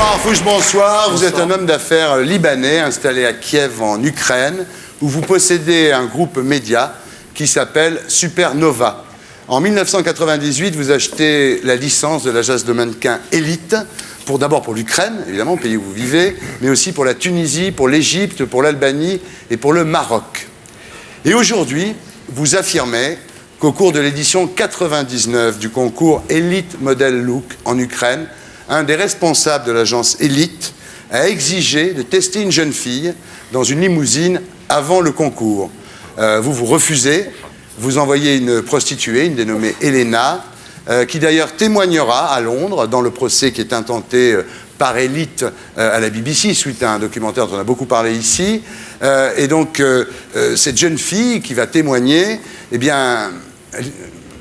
Laurent Arfouche, bonsoir. Vous êtes un homme d'affaires libanais installé à Kiev en Ukraine où vous possédez un groupe média qui s'appelle Supernova. En 1998, vous achetez la licence de l'agence de mannequins Elite, d'abord pour l'Ukraine, évidemment, pays où vous vivez, mais aussi pour la Tunisie, pour l'Égypte, pour l'Albanie et pour le Maroc. Et aujourd'hui, vous affirmez qu'au cours de l'édition 99 du concours Elite Model Look en Ukraine, un des responsables de l'agence Elite a exigé de tester une jeune fille dans une limousine avant le concours. Vous refusez, vous envoyez une prostituée, une dénommée Elena, qui d'ailleurs témoignera à Londres dans le procès qui est intenté par Elite à la BBC, suite à un documentaire dont on a beaucoup parlé ici. Et donc, cette jeune fille qui va témoigner, eh bien, elle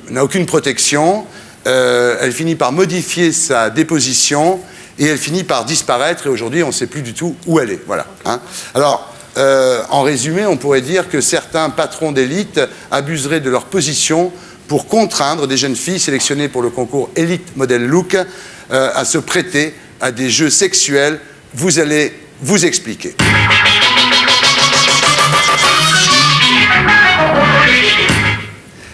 n'a aucune protection. Elle finit par modifier sa déposition et elle finit par disparaître. Et aujourd'hui, on ne sait plus du tout où elle est. Voilà. Hein. Alors, en résumé, on pourrait dire que certains patrons d'élite abuseraient de leur position pour contraindre des jeunes filles sélectionnées pour le concours Elite Model Look à se prêter à des jeux sexuels. Vous allez vous expliquer.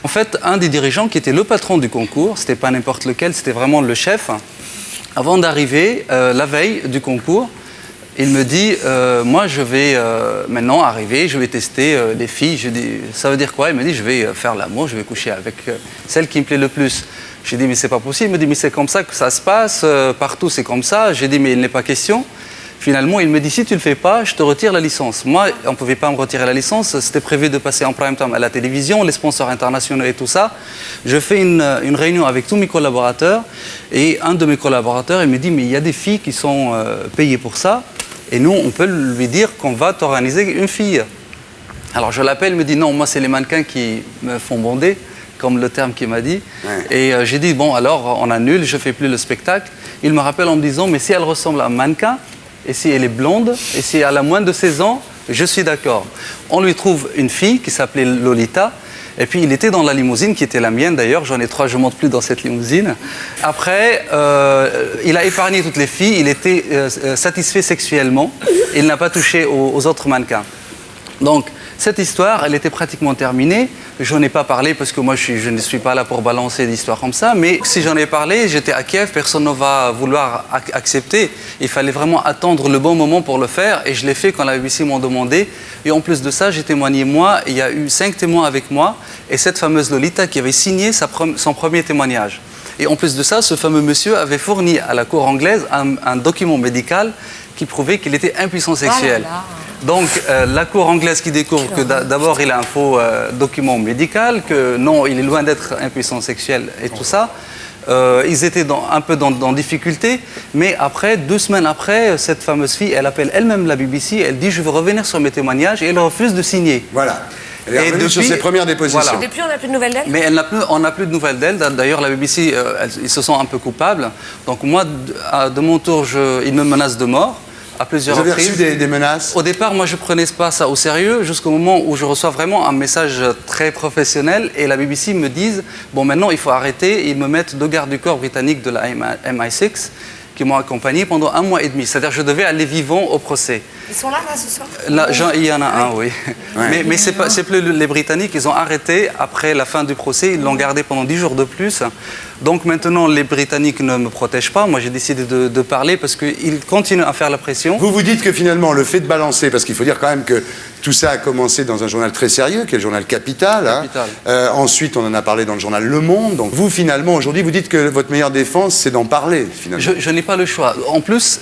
En fait, un des dirigeants qui était le patron du concours, c'était pas n'importe lequel, c'était vraiment le chef. Avant d'arriver, la veille du concours, il me dit moi je vais maintenant arriver, je vais tester les filles. Je dis ça veut dire quoi? Il me dit je vais faire l'amour, je vais coucher avec celle qui me plaît le plus. J'ai dit mais c'est pas possible. Il me dit mais c'est comme ça que ça se passe, partout c'est comme ça. J'ai dit mais il n'est pas question. Finalement, il me dit, si tu ne le fais pas, je te retire la licence. Moi, on ne pouvait pas me retirer la licence. C'était prévu de passer en prime time à la télévision, les sponsors internationaux et tout ça. Je fais une réunion avec tous mes collaborateurs. Et un de mes collaborateurs, il me dit, mais il y a des filles qui sont payées pour ça. Et nous, on peut lui dire qu'on va t'organiser une fille. Alors, je l'appelle, il me dit, non, moi, c'est les mannequins qui me font bonder, comme le terme qu'il m'a dit. Ouais. Et j'ai dit, bon, alors, on annule, je ne fais plus le spectacle. Il me rappelle en me disant, mais si elle ressemble à un mannequin, et si elle est blonde, et si elle a moins de 16 ans, je suis d'accord. On lui trouve une fille qui s'appelait Lolita, et puis il était dans la limousine, qui était la mienne d'ailleurs, j'en ai 3, je ne monte plus dans cette limousine. Après, il a épargné toutes les filles, il était satisfait sexuellement, il n'a pas touché aux autres mannequins. Donc, cette histoire, elle était pratiquement terminée. Je n'en ai pas parlé parce que moi, je ne suis pas là pour balancer des histoires comme ça. Mais si j'en ai parlé, j'étais à Kiev, personne ne va vouloir accepter. Il fallait vraiment attendre le bon moment pour le faire. Et je l'ai fait quand la BBC m'ont demandé. Et en plus de ça, j'ai témoigné moi. Il y a eu 5 témoins avec moi. Et cette fameuse Lolita qui avait signé son premier témoignage. Et en plus de ça, ce fameux monsieur avait fourni à la cour anglaise un document médical qui prouvait qu'il était impuissant sexuel. Oh là là. Donc, la cour anglaise qui découvre que d'abord il a un faux document médical, que non, il est loin d'être impuissant sexuel et tout ça. Ils étaient un peu dans difficulté, mais après, 2 semaines après, cette fameuse fille, elle appelle elle-même la BBC, elle dit « je veux revenir sur mes témoignages » et elle refuse de signer. Voilà. Elle est revenue sur ses premières dépositions. Voilà. Depuis, on n'a plus de nouvelles d'elle. Mais on n'a plus de nouvelles d'elle. D'ailleurs, la BBC, ils se sentent un peu coupables. Donc moi, de mon tour, ils me menacent de mort. À plusieurs reprises. Vous avez reçu des menaces? Au départ, moi, je ne prenais pas ça au sérieux jusqu'au moment où je reçois vraiment un message très professionnel et la BBC me dit « Bon, maintenant, il faut arrêter ». Ils me mettent 2 gardes du corps britanniques de la MI6 qui m'ont accompagné pendant 1 mois et demi. C'est-à-dire que je devais aller vivant au procès. Ils sont là ce soir? Là, il y en a un, oui. Ouais. Mais c'est plus les Britanniques, ils ont arrêté après la fin du procès, ils l'ont gardé pendant 10 jours de plus. Donc maintenant, les Britanniques ne me protègent pas. Moi, j'ai décidé de parler parce qu'ils continuent à faire la pression. Vous vous dites que finalement, le fait de balancer, parce qu'il faut dire quand même que tout ça a commencé dans un journal très sérieux, qui est le journal Capital. Hein. Ensuite, on en a parlé dans le journal Le Monde. Donc vous, finalement, aujourd'hui, vous dites que votre meilleure défense, c'est d'en parler, finalement. Je n'ai pas le choix. En plus,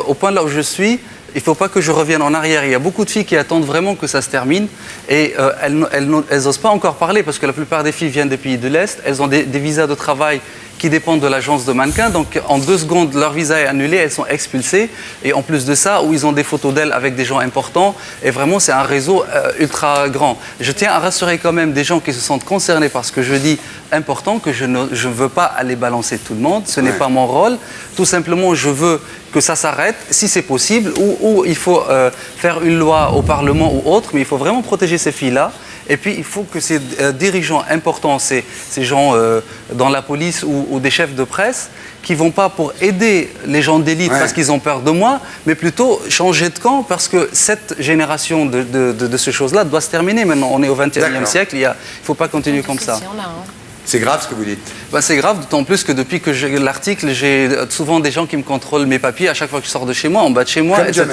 au point là où je suis, il ne faut pas que je revienne en arrière. Il y a beaucoup de filles qui attendent vraiment que ça se termine et elles n'osent pas encore parler parce que la plupart des filles viennent des pays de l'Est. Elles ont des visas de travail qui dépendent de l'agence de mannequins. Donc, en 2 secondes, leur visa est annulé, elles sont expulsées. Et en plus de ça, où ils ont des photos d'elles avec des gens importants. Et vraiment, c'est un réseau ultra grand. Je tiens à rassurer quand même des gens qui se sentent concernés par ce que je dis, important, que je ne veux pas aller balancer tout le monde. Ce n'est pas mon rôle. Tout simplement, je veux que ça s'arrête, si c'est possible, ou il faut faire une loi au Parlement ou autre, mais il faut vraiment protéger ces filles-là. Et puis, il faut que ces dirigeants importants, ces gens dans la police ou des chefs de presse, qui ne vont pas pour aider les gens d'élite parce qu'ils ont peur de moi, mais plutôt changer de camp parce que cette génération de ces choses-là doit se terminer maintenant. On est au XXIe siècle, il ne faut pas continuer comme ça. C'est grave ce que vous dites. Ben, c'est grave, d'autant plus que depuis que j'ai l'article, j'ai souvent des gens qui me contrôlent mes papiers à chaque fois que je sors de chez moi, en bas de chez moi, etc.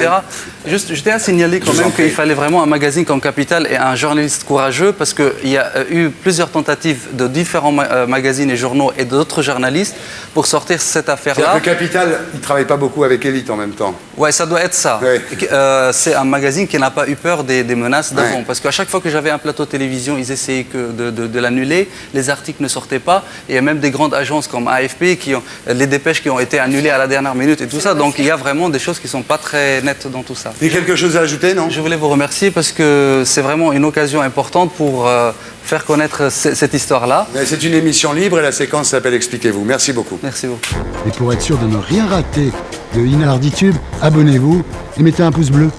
Juste, je tiens à signaler quand même qu'il fallait vraiment un magazine comme Capital et un journaliste courageux parce qu'il y a eu plusieurs tentatives de différents magazines et journaux et d'autres journalistes pour sortir cette affaire-là. Le Capital, il ne travaille pas beaucoup avec Élite en même temps. Ouais, ça doit être ça. Ouais. C'est un magazine qui n'a pas eu peur des menaces d'avant. Parce qu'à chaque fois que j'avais un plateau de télévision, ils essayaient de l'annuler. Les articles ne sortaient pas. Et il y a même des grandes agences comme AFP, les dépêches qui ont été annulées à la dernière minute et tout ça. Donc il y a vraiment des choses qui ne sont pas très nettes dans tout ça. Il y a quelque chose à ajouter, non? Je voulais vous remercier parce que c'est vraiment une occasion importante pour faire connaître cette histoire-là. C'est une émission libre et la séquence s'appelle Expliquez-vous. Merci beaucoup. Merci beaucoup. Et pour être sûr de ne rien rater de Inarditube, abonnez-vous et mettez un pouce bleu.